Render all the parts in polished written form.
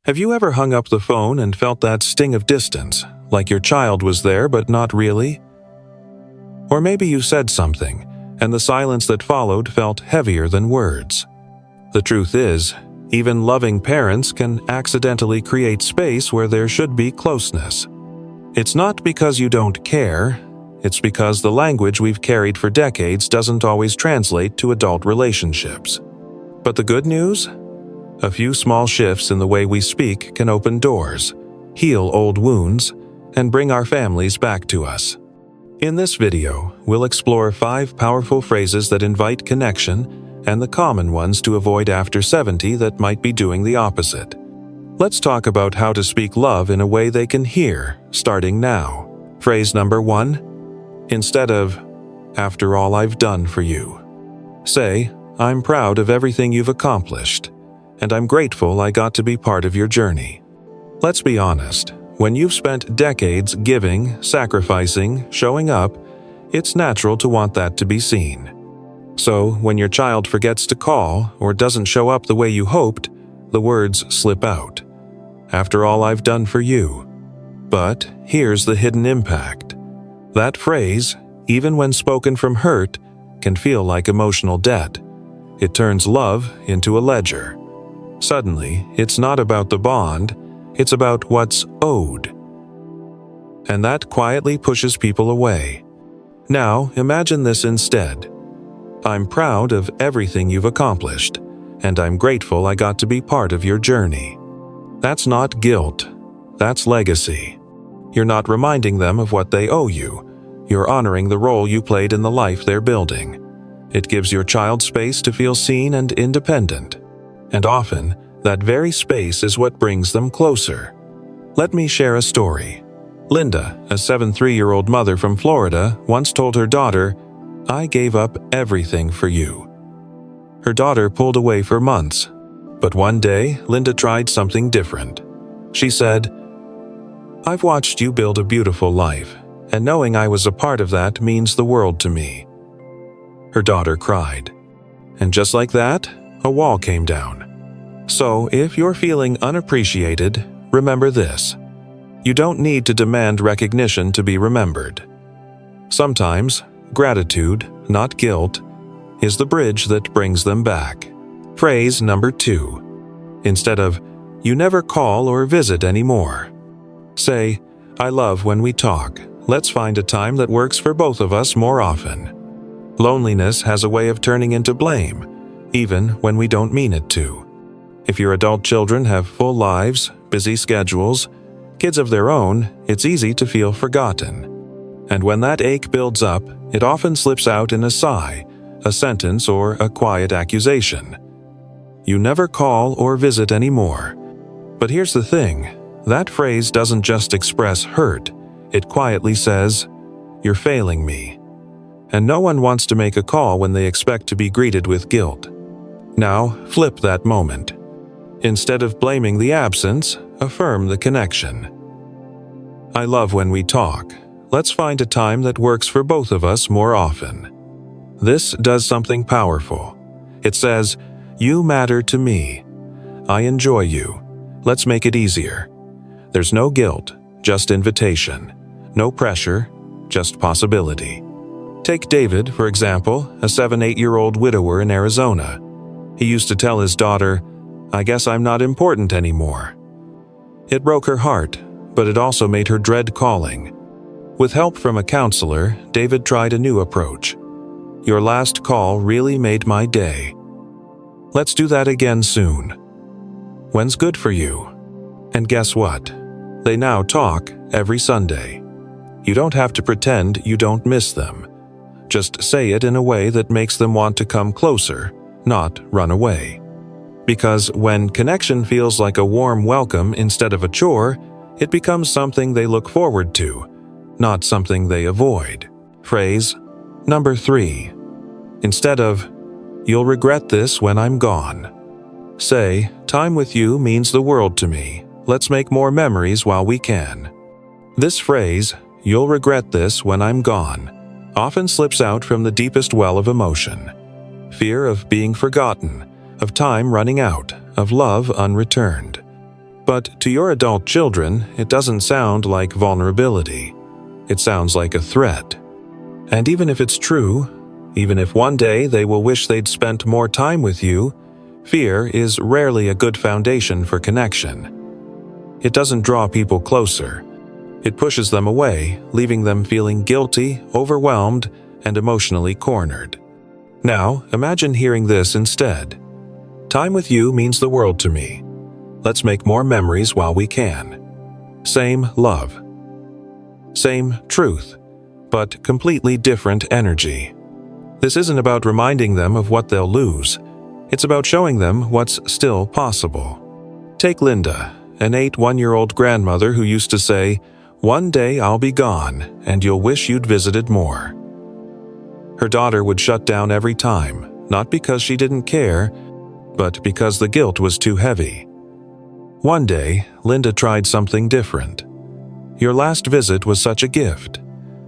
Have you ever hung up the phone and felt that sting of distance, like your child was there but not really? Or maybe you said something, and the silence that followed felt heavier than words. The truth is, even loving parents can accidentally create space where there should be closeness. It's not because you don't care, it's because the language we've carried for decades doesn't always translate to adult relationships. But the good news? A few small shifts in the way we speak can open doors, heal old wounds, and bring our families back to us. In this video, we'll explore 5 powerful phrases that invite connection and the common ones to avoid after 70 that might be doing the opposite. Let's talk about how to speak love in a way they can hear, starting now. Phrase number 1. Instead of, "After all I've done for you," say, "I'm proud of everything you've accomplished, and I'm grateful I got to be part of your journey." Let's be honest, when you've spent decades giving, sacrificing, showing up, it's natural to want that to be seen. So, when your child forgets to call or doesn't show up the way you hoped, the words slip out. "After all I've done for you." But here's the hidden impact. That phrase, even when spoken from hurt, can feel like emotional debt. It turns love into a ledger. Suddenly, it's not about the bond, it's about what's owed. And that quietly pushes people away. Now, imagine this instead. "I'm proud of everything you've accomplished, and I'm grateful I got to be part of your journey." That's not guilt, that's legacy. You're not reminding them of what they owe you. You're honoring the role you played in the life they're building. It gives your child space to feel seen and independent. And often, that very space is what brings them closer. Let me share a story. Linda, a 73-year-old mother from Florida, once told her daughter, "I gave up everything for you." Her daughter pulled away for months, but one day, Linda tried something different. She said, "I've watched you build a beautiful life, and knowing I was a part of that means the world to me." Her daughter cried. And just like that, a wall came down. So, if you're feeling unappreciated, remember this. You don't need to demand recognition to be remembered. Sometimes, gratitude, not guilt, is the bridge that brings them back. Phrase number 2. Instead of, "You never call or visit anymore," say, "I love when we talk. Let's find a time that works for both of us more often." Loneliness has a way of turning into blame, even when we don't mean it to. If your adult children have full lives, busy schedules, kids of their own, it's easy to feel forgotten. And when that ache builds up, it often slips out in a sigh, a sentence, or a quiet accusation. You never call or visit anymore. But here's the thing, that phrase doesn't just express hurt, it quietly says, "You're failing me." And no one wants to make a call when they expect to be greeted with guilt. Now, flip that moment. Instead of blaming the absence, affirm the connection. "I love when we talk. Let's find a time that works for both of us more often." This does something powerful. It says, "You matter to me. I enjoy you. Let's make it easier." There's no guilt, just invitation. No pressure, just possibility. Take David, for example, a 7-8-year-old widower in Arizona. He used to tell his daughter, "I guess I'm not important anymore." It broke her heart, but it also made her dread calling. With help from a counselor, David tried a new approach. "Your last call really made my day. Let's do that again soon. When's good for you?" And guess what? They now talk every Sunday. You don't have to pretend you don't miss them. Just say it in a way that makes them want to come closer, not run away. Because when connection feels like a warm welcome instead of a chore, it becomes something they look forward to, not something they avoid. Phrase number 3. Instead of, "You'll regret this when I'm gone," say, "Time with you means the world to me. Let's make more memories while we can." This phrase, "You'll regret this when I'm gone," often slips out from the deepest well of emotion. Fear of being forgotten, of time running out, of love unreturned. But to your adult children, it doesn't sound like vulnerability. It sounds like a threat. And even if it's true, even if one day they will wish they'd spent more time with you, fear is rarely a good foundation for connection. It doesn't draw people closer. It pushes them away, leaving them feeling guilty, overwhelmed, and emotionally cornered. Now, imagine hearing this instead. Time with you means the world to me. Let's make more memories while we can. Same love. Same truth, but completely different energy. This isn't about reminding them of what they'll lose. It's about showing them what's still possible. Take Linda, an 81-year-old grandmother who used to say, "One day I'll be gone, and you'll wish you'd visited more." Her daughter would shut down every time, not because she didn't care, but because the guilt was too heavy. One day, Linda tried something different. "Your last visit was such a gift.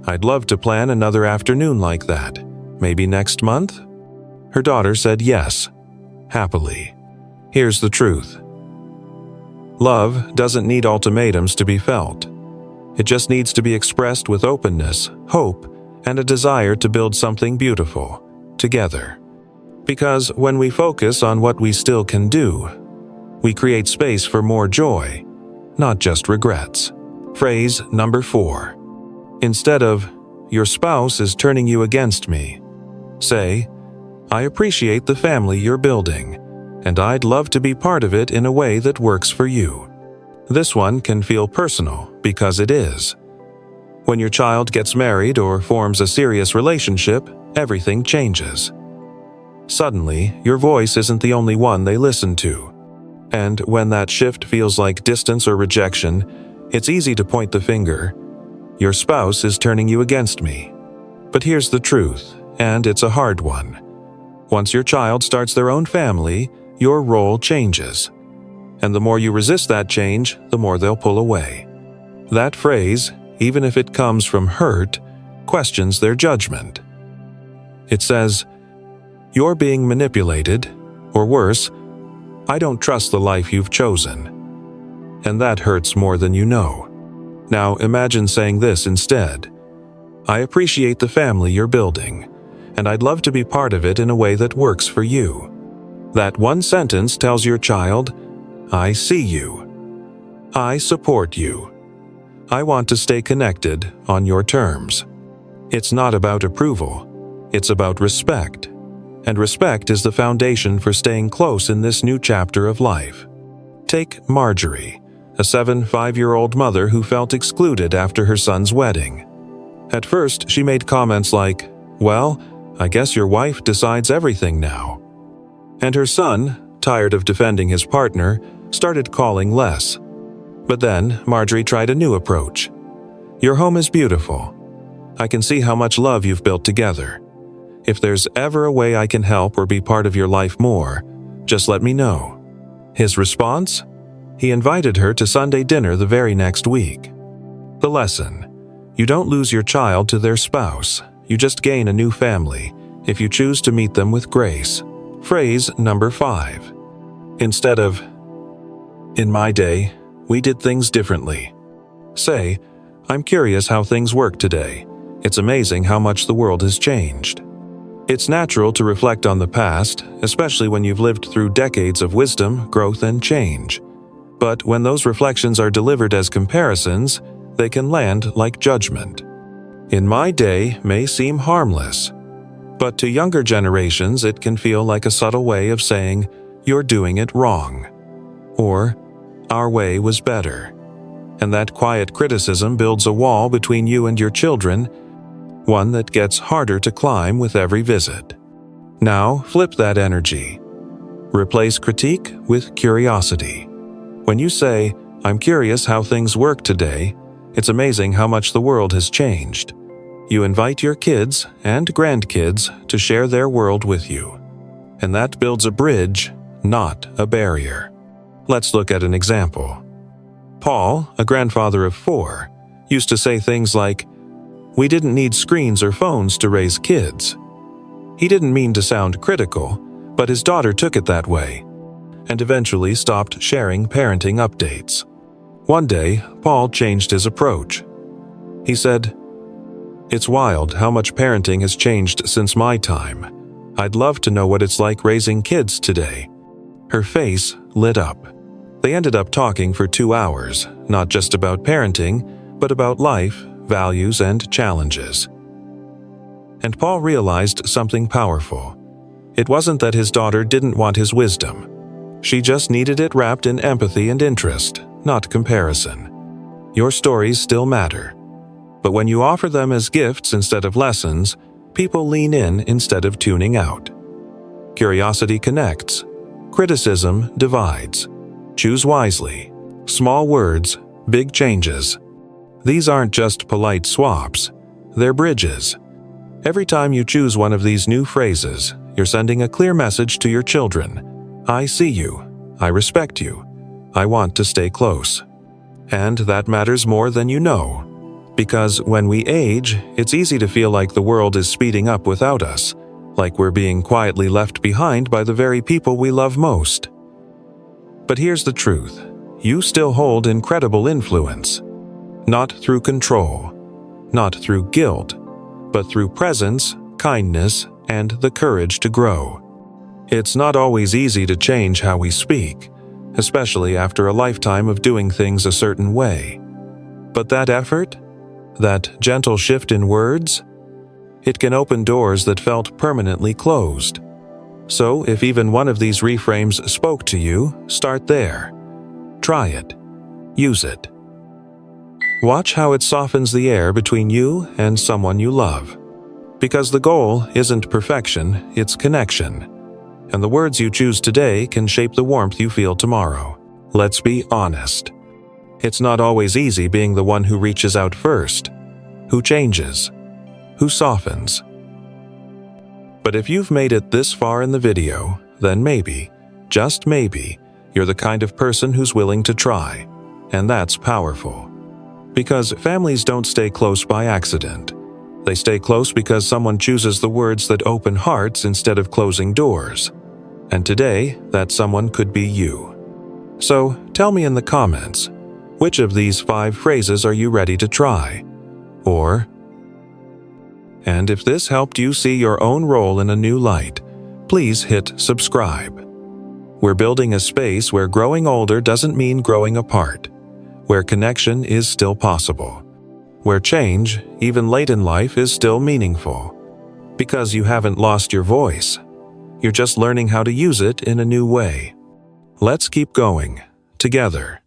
I'd love to plan another afternoon like that. Maybe next month?" Her daughter said yes, happily. Here's the truth. Love doesn't need ultimatums to be felt. It just needs to be expressed with openness, hope, and a desire to build something beautiful, together. Because when we focus on what we still can do, we create space for more joy, not just regrets. Phrase number 4. Instead of, "Your spouse is turning you against me," say, "I appreciate the family you're building, and I'd love to be part of it in a way that works for you." This one can feel personal because it is. When your child gets married or forms a serious relationship, everything changes. Suddenly, your voice isn't the only one they listen to. And when that shift feels like distance or rejection, it's easy to point the finger. Your spouse is turning you against me. But here's the truth, and it's a hard one. Once your child starts their own family, your role changes. And the more you resist that change, the more they'll pull away. That phrase, even if it comes from hurt, questions their judgment. It says, "You're being manipulated," or worse, "I don't trust the life you've chosen." And that hurts more than you know. Now imagine saying this instead. "I appreciate the family you're building, and I'd love to be part of it in a way that works for you." That one sentence tells your child, "I see you. I support you. I want to stay connected on your terms." It's not about approval. It's about respect. And respect is the foundation for staying close in this new chapter of life. Take Marjorie, a 75-year-old mother who felt excluded after her son's wedding. At first, she made comments like, "Well, I guess your wife decides everything now." And her son, tired of defending his partner, started calling less. But then, Marjorie tried a new approach. "Your home is beautiful. I can see how much love you've built together. If there's ever a way I can help or be part of your life more, just let me know." His response? He invited her to Sunday dinner the very next week. The lesson: you don't lose your child to their spouse, you just gain a new family if you choose to meet them with grace. Phrase number 5. Instead of, "In my day, we did things differently," say, "I'm curious how things work today. It's amazing how much the world has changed." It's natural to reflect on the past, especially when you've lived through decades of wisdom, growth, and change. But when those reflections are delivered as comparisons, they can land like judgment. "In my day" may seem harmless, but to younger generations it can feel like a subtle way of saying, "You're doing it wrong," or "Our way was better." And that quiet criticism builds a wall between you and your children, one that gets harder to climb with every visit. Now, flip that energy. Replace critique with curiosity. When you say, "I'm curious how things work today," it's amazing how much the world has changed. You invite your kids and grandkids to share their world with you. And that builds a bridge, not a barrier. Let's look at an example. Paul, a grandfather of 4, used to say things like, "We didn't need screens or phones to raise kids." He didn't mean to sound critical, but his daughter took it that way. and eventually stopped sharing parenting updates. One day, Paul changed his approach. He said, "It's wild how much parenting has changed since my time. I'd love to know what it's like raising kids today." Her face lit up. They ended up talking for 2 hours, not just about parenting, but about life, values, and challenges. And Paul realized something powerful. It wasn't that his daughter didn't want his wisdom. She just needed it wrapped in empathy and interest, not comparison. Your stories still matter. But when you offer them as gifts instead of lessons, people lean in instead of tuning out. Curiosity connects. Criticism divides. Choose wisely. Small words, big changes. These aren't just polite swaps. They're bridges. Every time you choose one of these new phrases, you're sending a clear message to your children. I see you. I respect you. I want to stay close. And that matters more than you know. Because when we age, it's easy to feel like the world is speeding up without us, like we're being quietly left behind by the very people we love most. But here's the truth. You still hold incredible influence. Not through control, not through guilt, but through presence, kindness, and the courage to grow. It's not always easy to change how we speak, especially after a lifetime of doing things a certain way. But that effort, that gentle shift in words, it can open doors that felt permanently closed. So if even one of these reframes spoke to you, start there. Try it. Use it. Watch how it softens the air between you and someone you love. Because the goal isn't perfection, it's connection. And the words you choose today can shape the warmth you feel tomorrow. Let's be honest. It's not always easy being the one who reaches out first, who changes, who softens. But if you've made it this far in the video, then maybe, just maybe, you're the kind of person who's willing to try. And that's powerful. Because families don't stay close by accident. They stay close because someone chooses the words that open hearts instead of closing doors. And today, that someone could be you. So, tell me in the comments, which of these 5 phrases are you ready to try? And if this helped you see your own role in a new light, please hit subscribe. We're building a space where growing older doesn't mean growing apart, where connection is still possible, where change, even late in life, is still meaningful. Because you haven't lost your voice. You're just learning how to use it in a new way. Let's keep going, together.